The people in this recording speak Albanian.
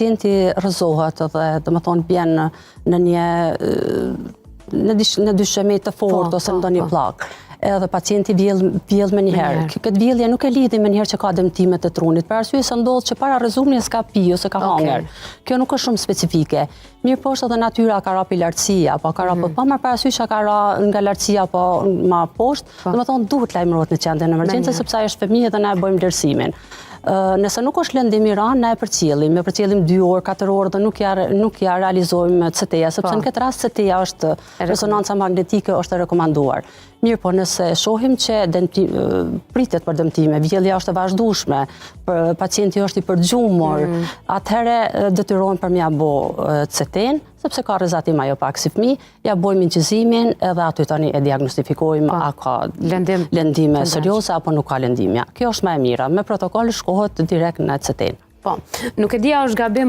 pacienti rrëzohet dhe domethënë bjen në një në dysheme të fortë ose ndonjë plak. Edhe pacienti vjell me njëherë. Këtë vjellje nuk e lidhi me njëherë që ka dëmtime të trunit, për arsye se ndodh që para rrezumjes ka pi ose ka hanger. Kjo nuk është shumë specifike. Mirë po është edhe natyra ka ra pi lartësia, apo ka ra pa marr parasysh ka ra nga lartësia apo ma poshtë, domethënë duhet lajmërohet në qendrën e emergjencës sepse ai është fëmijë dhe na e bëjmë vlerësimin. Nëse nuk është lëndim i ranë, na e përcjellim. E përcjellim 2 orë, 4 orë dhe nuk ja realizojmë CT-ja, sepse në këtë rast CT-ja është rezonanca magnetike është e rekomanduar. Mirë po nëse shohim që pritet për dëmtime, vjellja është e vazhdueshme, pacienti është i përgjumur, atëherë detyrohen për m'ia bë CT-n, sepse ka rrezatim ajo pak si fëmijë, ja bojmë incizimin edhe aty tani e diagnostifikojmë a ka lëndime serioze apo nuk ka lëndimja. Kjo është më e mira. Me protokoll shkohet direkt në CT-n. Po, nuk e dia është gabim